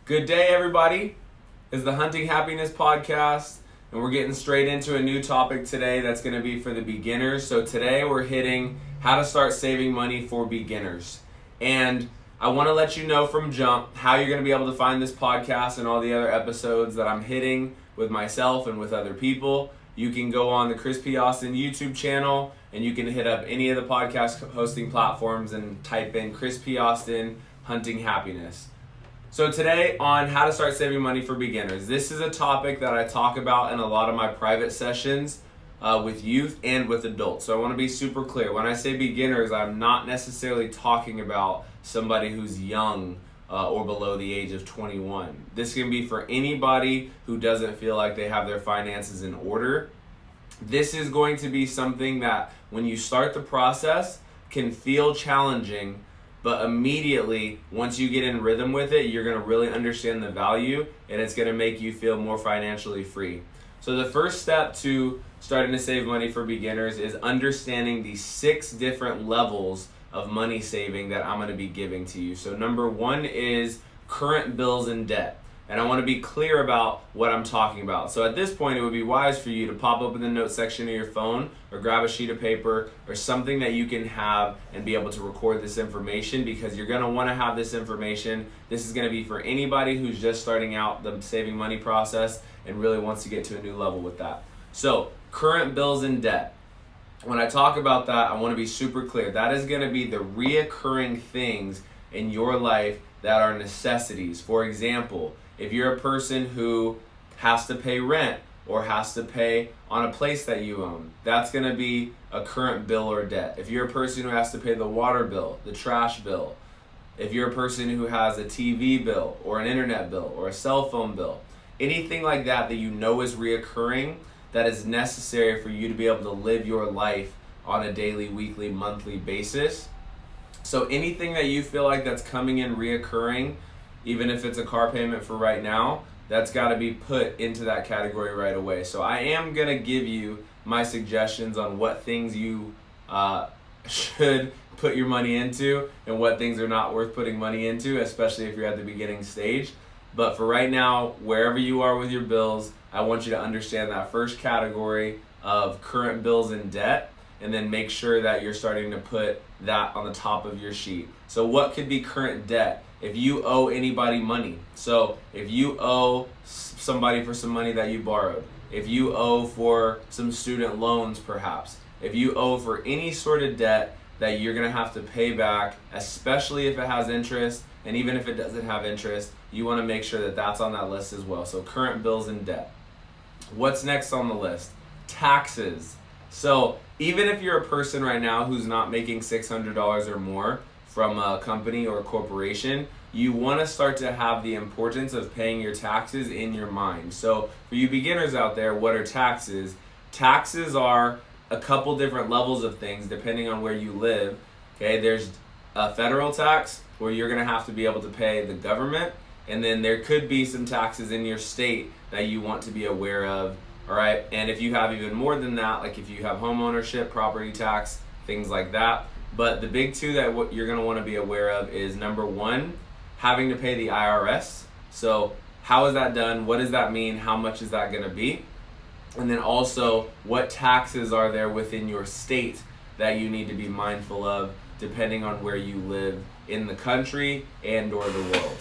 Good day, everybody. It's the Hunting Happiness Podcast, and we're getting straight into a new topic today that's going to be for the beginners. So today we're hitting how to start saving money for beginners. And I want to let you know from jump how you're going to be able to find this podcast and all the other episodes that I'm hitting with myself and with other people. You can go on the Chris P. Austin YouTube channel, and you can hit up any of the podcast hosting platforms and type in Chris P. Austin Hunting Happiness. So today on how to start saving money for beginners, this is a topic that I talk about in a lot of my private sessions with youth and with adults. So I want to be super clear. When I say beginners, I'm not necessarily talking about somebody who's young or below the age of 21. This can be for anybody who doesn't feel like they have their finances in order. This is going to be something that when you start the process can feel challenging, but immediately, once you get in rhythm with it, you're going to really understand the value, and it's going to make you feel more financially free. So the first step to starting to save money for beginners is understanding the 6 different levels of money saving that I'm going to be giving to you. So number 1 is current bills and debt. And I want to be clear about what I'm talking about. So at this point, it would be wise for you to pop open the notes section of your phone or grab a sheet of paper or something that you can have and be able to record this information, because you're going to want to have this information. This is going to be for anybody who's just starting out the saving money process and really wants to get to a new level with that. So current bills and debt. When I talk about that, I want to be super clear. That is going to be the reoccurring things in your life that are necessities. For example, if you're a person who has to pay rent or has to pay on a place that you own, that's going to be a current bill or debt. If you're a person who has to pay the water bill, the trash bill, if you're a person who has a TV bill or an internet bill or a cell phone bill, anything like that that you know is reoccurring, that is necessary for you to be able to live your life on a daily, weekly, monthly basis. So anything that you feel like that's coming in reoccurring, even if it's a car payment for right now, that's got to be put into that category right away. So I am going to give you my suggestions on what things you should put your money into and what things are not worth putting money into, especially if you're at the beginning stage. But for right now, wherever you are with your bills, I want you to understand that first category of current bills and debt, and then make sure that you're starting to put that on the top of your sheet. So what could be current debt? If you owe anybody money, so if you owe somebody for some money that you borrowed, if you owe for some student loans perhaps, if you owe for any sort of debt that you're gonna have to pay back, especially if it has interest, and even if it doesn't have interest, you wanna make sure that that's on that list as well. So current bills and debt. What's next on the list? Taxes. So even if you're a person right now who's not making $600 or more from a company or a corporation, you want to start to have the importance of paying your taxes in your mind. So for you beginners out there, what are taxes? Taxes are a couple different levels of things depending on where you live. Okay, there's a federal tax where you're going to have to be able to pay the government, and then there could be some taxes in your state that you want to be aware of. All right, and if you have even more than that, like if you have home ownership, property tax, things like that. But the big 2 that what you're going to want to be aware of is number 1, having to pay the IRS. So how is that done? What does that mean? How much is that going to be? And then also, what taxes are there within your state that you need to be mindful of depending on where you live in the country and or the world.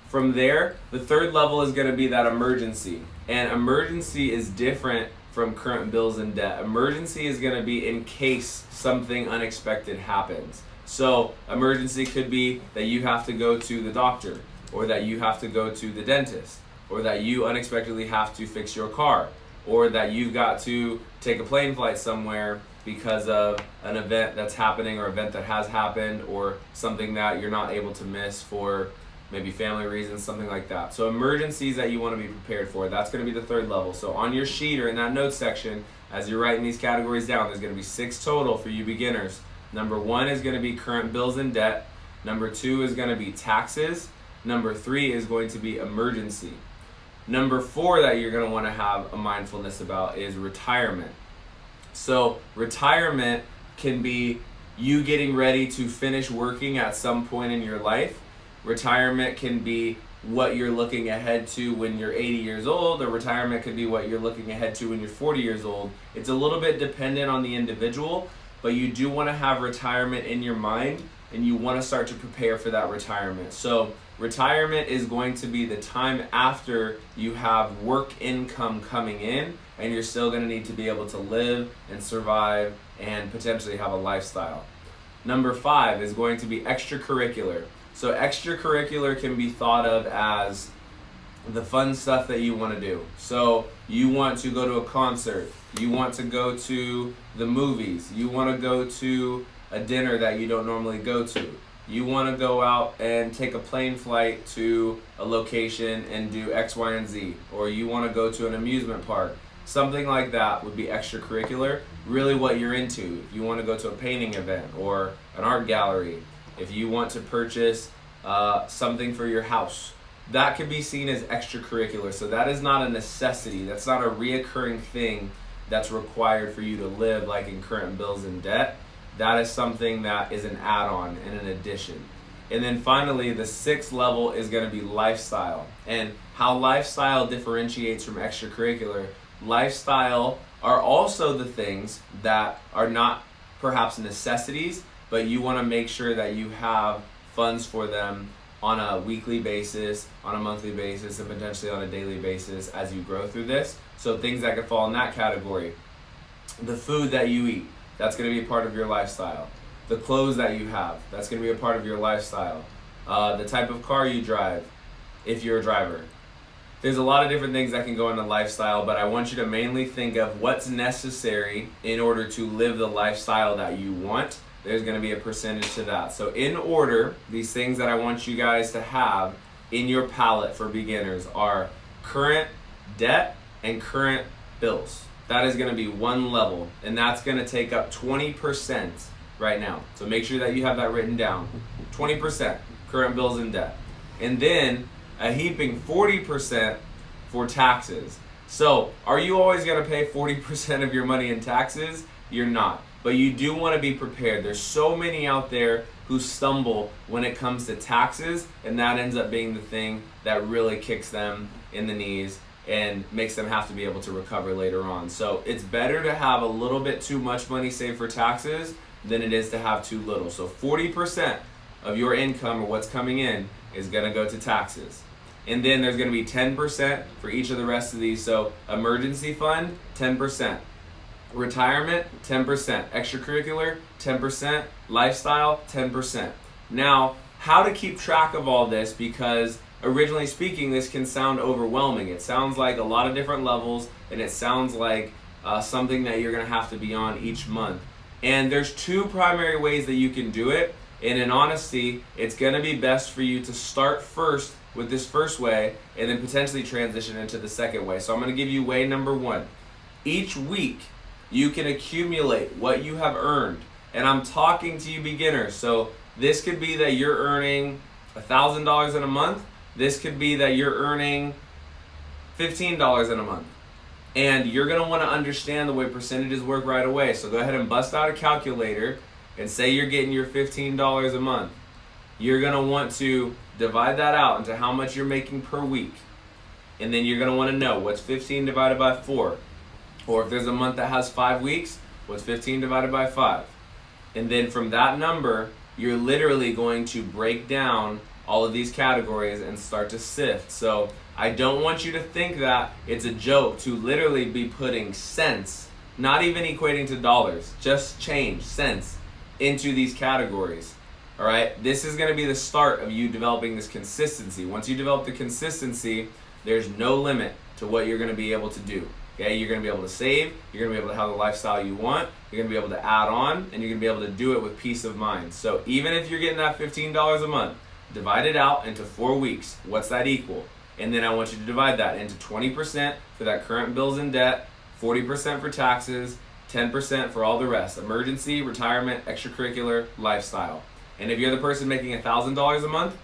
From there, the 3rd level is going to be that emergency. And emergency is different from current bills and debt. Emergency is going to be in case something unexpected happens. So emergency could be that you have to go to the doctor, or that you have to go to the dentist, or that you unexpectedly have to fix your car, or that you've got to take a plane flight somewhere because of an event that's happening or event that has happened, or something that you're not able to miss for maybe family reasons, something like that. So emergencies that you want to be prepared for, that's going to be the 3rd level. So on your sheet or in that notes section, as you're writing these categories down, there's going to be 6 total for you beginners. Number 1 is going to be current bills and debt. Number 2 is going to be taxes. Number 3 is going to be emergency. Number 4 that you're going to want to have a mindfulness about is retirement. So retirement can be you getting ready to finish working at some point in your life. Retirement can be what you're looking ahead to when you're 80 years old, or retirement could be what you're looking ahead to when you're 40 years old. It's a little bit dependent on the individual, but you do want to have retirement in your mind, and you want to start to prepare for that retirement. So retirement is going to be the time after you have work income coming in, and you're still going to need to be able to live and survive and potentially have a lifestyle. Number 5 is going to be extracurricular. So extracurricular can be thought of as the fun stuff that you want to do. So you want to go to a concert, you want to go to the movies, you want to go to a dinner that you don't normally go to, you want to go out and take a plane flight to a location and do X, Y, and Z, or you want to go to an amusement park. Something like that would be extracurricular, really what you're into. If you want to go to a painting event or an art gallery, if you want to purchase something for your house, that could be seen as extracurricular. So that is not a necessity. That's not a reoccurring thing that's required for you to live, like in current bills and debt. That is something that is an add-on and an addition. And then finally, the 6th level is going to be lifestyle. And how lifestyle differentiates from extracurricular. Lifestyle are also the things that are not perhaps necessities, but you want to make sure that you have funds for them on a weekly basis, on a monthly basis, and potentially on a daily basis as you grow through this. So things that could fall in that category. The food that you eat, that's going to be a part of your lifestyle. The clothes that you have, that's going to be a part of your lifestyle. The type of car you drive, if you're a driver. There's a lot of different things that can go into lifestyle, but I want you to mainly think of what's necessary in order to live the lifestyle that you want. There's going to be a percentage to that. So in order, these things that I want you guys to have in your palette for beginners are current debt and current bills. That is going to be one level, and that's going to take up 20% right now. So make sure that you have that written down. 20% current bills and debt. And then a heaping 40% for taxes. So are you always going to pay 40% of your money in taxes? You're not. But you do want to be prepared. There's so many out there who stumble when it comes to taxes, and that ends up being the thing that really kicks them in the knees and makes them have to be able to recover later on. So it's better to have a little bit too much money saved for taxes than it is to have too little. So 40% of your income or what's coming in is going to go to taxes. And then there's going to be 10% for each of the rest of these. So emergency fund, 10%. Retirement, 10%. Extracurricular, 10%. Lifestyle, 10%. Now, how to keep track of all this, because originally speaking, this can sound overwhelming. It sounds like a lot of different levels, and it sounds like something that you're going to have to be on each month. And there's 2 primary ways that you can do it. And in honesty, it's going to be best for you to start first with this first way and then potentially transition into the second way. So I'm going to give you way number 1. Each week, you can accumulate what you have earned. And I'm talking to you beginners. So this could be that you're earning $1,000 in a month. This could be that you're earning $15 in a month. And you're going to want to understand the way percentages work right away. So go ahead and bust out a calculator and say you're getting your $15 a month. You're going to want to divide that out into how much you're making per week. And then you're going to want to know what's 15 divided by 4. Or if there's a month that has 5 weeks, what's 15 divided by 5? And then from that number, you're literally going to break down all of these categories and start to sift. So I don't want you to think that it's a joke to literally be putting cents, not even equating to dollars, just change, cents, into these categories. All right, this is going to be the start of you developing this consistency. Once you develop the consistency, there's no limit to what you're going to be able to do. Okay, you're going to be able to save, you're going to be able to have the lifestyle you want, you're going to be able to add on, and you're going to be able to do it with peace of mind. So even if you're getting that $15 a month, divide it out into 4 weeks. What's that equal? And then I want you to divide that into 20% for that current bills and debt, 40% for taxes, 10% for all the rest. Emergency, retirement, extracurricular, lifestyle. And if you're the person making $1,000 a month,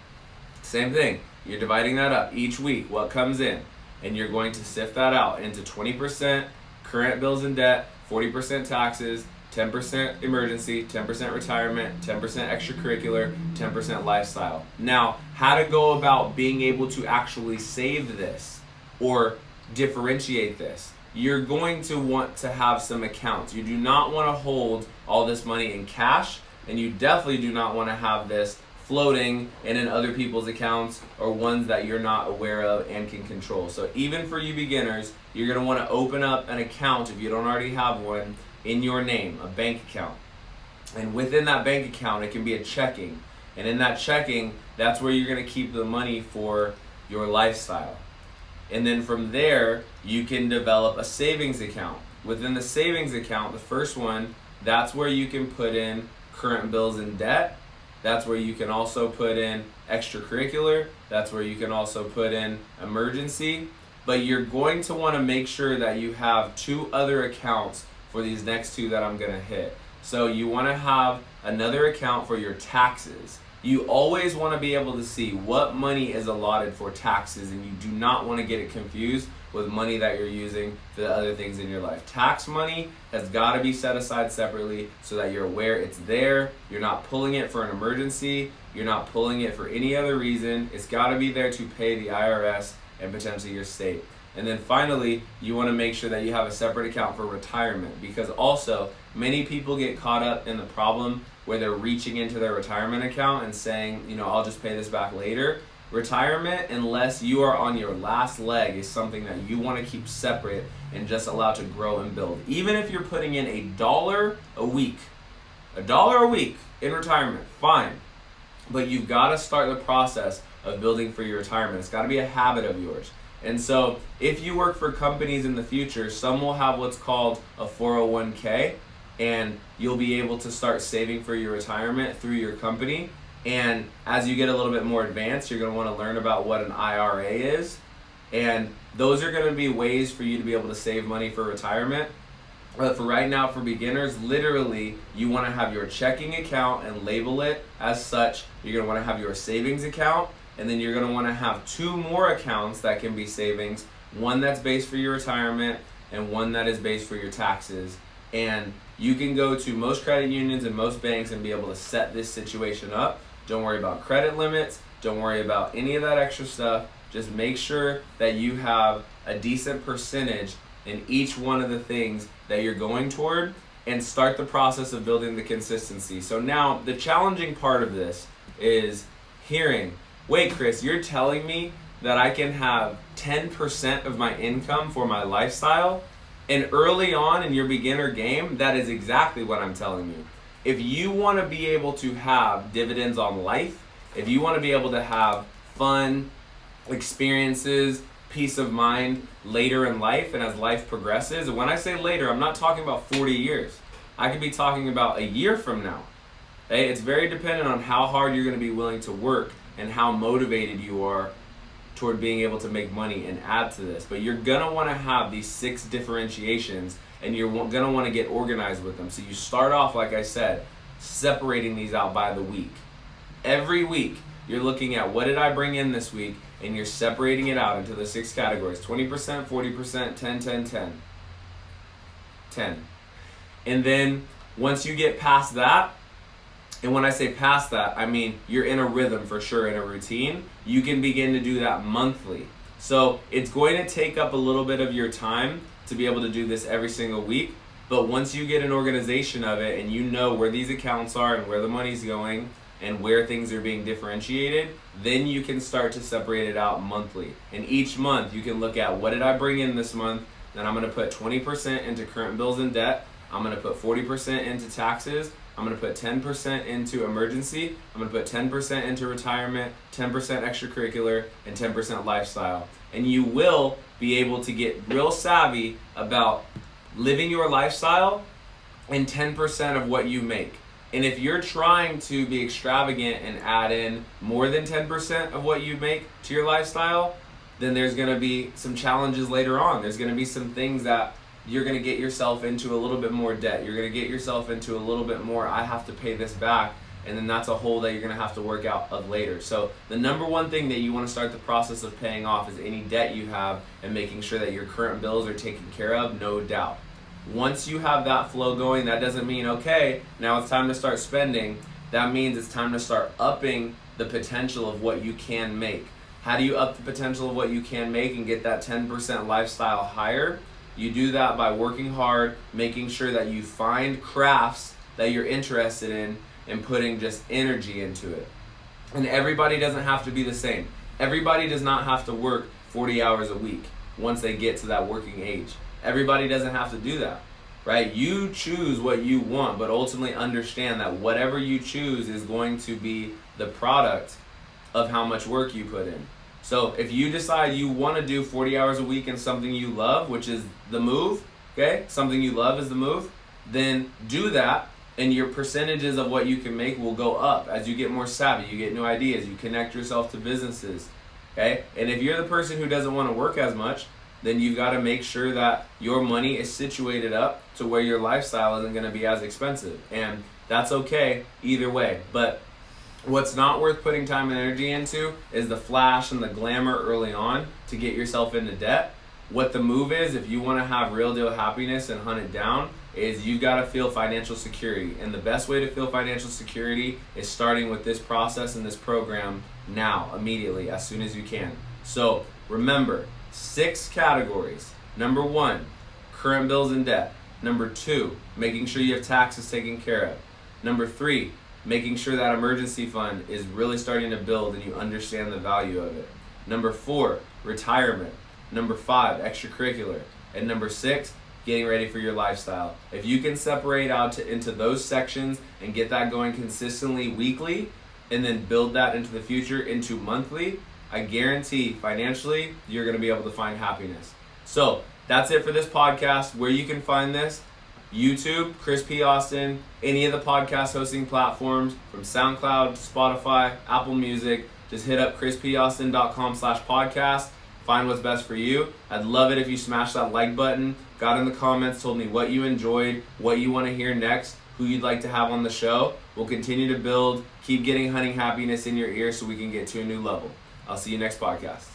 same thing. You're dividing that up each week, what comes in. And you're going to sift that out into 20% current bills and debt, 40% taxes, 10% emergency, 10% retirement, 10% extracurricular, 10% lifestyle. Now, how to go about being able to actually save this or differentiate this. You're going to want to have some accounts. You do not want to hold all this money in cash, and you definitely do not want to have this floating and in other people's accounts or ones that you're not aware of and can control. So even for you beginners, you're going to want to open up an account, if you don't already have one, in your name, a bank account. And within that bank account, it can be a checking. And in that checking, that's where you're going to keep the money for your lifestyle. And then from there, you can develop a savings account. Within the savings account, the first one, that's where you can put in current bills and debt. That's where you can also put in extracurricular. That's where you can also put in emergency. But you're going to want to make sure that you have 2 other accounts for these next 2 that I'm going to hit. So you want to have another account for your taxes. You always want to be able to see what money is allotted for taxes, and you do not want to get it confused with money that you're using for the other things in your life. Tax money has got to be set aside separately so that you're aware it's there. You're not pulling it for an emergency. You're not pulling it for any other reason. It's got to be there to pay the IRS and potentially your state. And then finally, you want to make sure that you have a separate account for retirement, because also many people get caught up in the problem where they're reaching into their retirement account and saying, I'll just pay this back later. Retirement, unless you are on your last leg, is something that you want to keep separate and just allow to grow and build. Even if you're putting in $1 a week in retirement, fine. But you've got to start the process of building for your retirement. It's got to be a habit of yours. And so if you work for companies in the future, some will have what's called a 401k, and you'll be able to start saving for your retirement through your company. And as you get a little bit more advanced, you're going to want to learn about what an IRA is. And those are going to be ways for you to be able to save money for retirement. But for right now, for beginners, literally, you want to have your checking account and label it as such. You're going to want to have your savings account. And then you're going to want to have 2 more accounts that can be savings, one that's based for your retirement and one that is based for your taxes. And you can go to most credit unions and most banks and be able to set this situation up. Don't worry about credit limits. Don't worry about any of that extra stuff. Just make sure that you have a decent percentage in each one of the things that you're going toward, and start the process of building the consistency. So now the challenging part of this is hearing, wait, Chris, you're telling me that I can have 10% of my income for my lifestyle? And early on in your beginner game, that is exactly what I'm telling you. If you want to be able to have dividends on life, if you want to be able to have fun experiences, peace of mind later in life and as life progresses, and when I say later, I'm not talking about 40 years. I could be talking about a year from now. Okay? It's very dependent on how hard you're going to be willing to work and how motivated you are toward being able to make money and add to this. But you're going to want to have these 6 differentiations, and you're going to want to get organized with them. So you start off, like I said, separating these out by the week. Every week, you're looking at what did I bring in this week, and you're separating it out into the 6 categories: 20%, 40%, 10, 10, 10. 10. And then once you get past that, and when I say past that, I mean you're in a rhythm for sure, in a routine, you can begin to do that monthly. So it's going to take up a little bit of your time to be able to do this every single week, but once you get an organization of it and you know where these accounts are and where the money's going and where things are being differentiated, then you can start to separate it out monthly. And each month you can look at, what did I bring in this month? Then I'm going to put 20% into current bills and debt. I'm going to put 40% into taxes. I'm going to put 10% into emergency. I'm going to put 10% into retirement, 10% extracurricular, and 10% lifestyle. And you will be able to get real savvy about living your lifestyle in 10% of what you make. And if you're trying to be extravagant and add in more than 10% of what you make to your lifestyle, then there's going to be some challenges later on. There's going to be some things that you're going to get yourself into a little bit more debt. You're going to get yourself into a little bit more, I have to pay this back, and then that's a hole that you're going to have to work out of later. So the number one thing that you want to start the process of paying off is any debt you have and making sure that your current bills are taken care of, no doubt. Once you have that flow going, that doesn't mean, okay, now it's time to start spending. That means it's time to start upping the potential of what you can make. How do you up the potential of what you can make and get that 10% lifestyle higher? You do that by working hard, making sure that you find crafts that you're interested in and putting just energy into it. And everybody doesn't have to be the same. Everybody does not have to work 40 hours a week once they get to that working age. Everybody doesn't have to do that, right? You choose what you want, but ultimately understand that whatever you choose is going to be the product of how much work you put in. So if you decide you want to do 40 hours a week in something you love, which is the move, okay? Something you love is the move, then do that, and your percentages of what you can make will go up as you get more savvy, you get new ideas, you connect yourself to businesses, okay? And if you're the person who doesn't want to work as much, then you've got to make sure that your money is situated up to where your lifestyle isn't going to be as expensive. And that's okay either way. But what's not worth putting time and energy into is the flash and the glamour early on to get yourself into debt. What the move is, if you want to have real deal happiness and hunt it down, is you've got to feel financial security. And the best way to feel financial security is starting with this process and this program now, immediately, as soon as you can. So remember, 6 categories. Number 1, current bills and debt. Number 2, making sure you have taxes taken care of. Number 3, making sure that emergency fund is really starting to build and you understand the value of it. Number 4, retirement. Number 5, extracurricular. And number 6, getting ready for your lifestyle. If you can separate out into those sections and get that going consistently weekly, and then build that into the future into monthly, I guarantee financially you're going to be able to find happiness. So that's it for this podcast. Where you can find this: YouTube, Chris P. Austin, any of the podcast hosting platforms from SoundCloud, Spotify, Apple Music. Just hit up chrispausten.com/podcast. Find what's best for you. I'd love it if you smash that like button, got in the comments, told me what you enjoyed, what you want to hear next, who you'd like to have on the show. We'll continue to build, keep getting hunting happiness in your ear so we can get to a new level. I'll see you next podcast.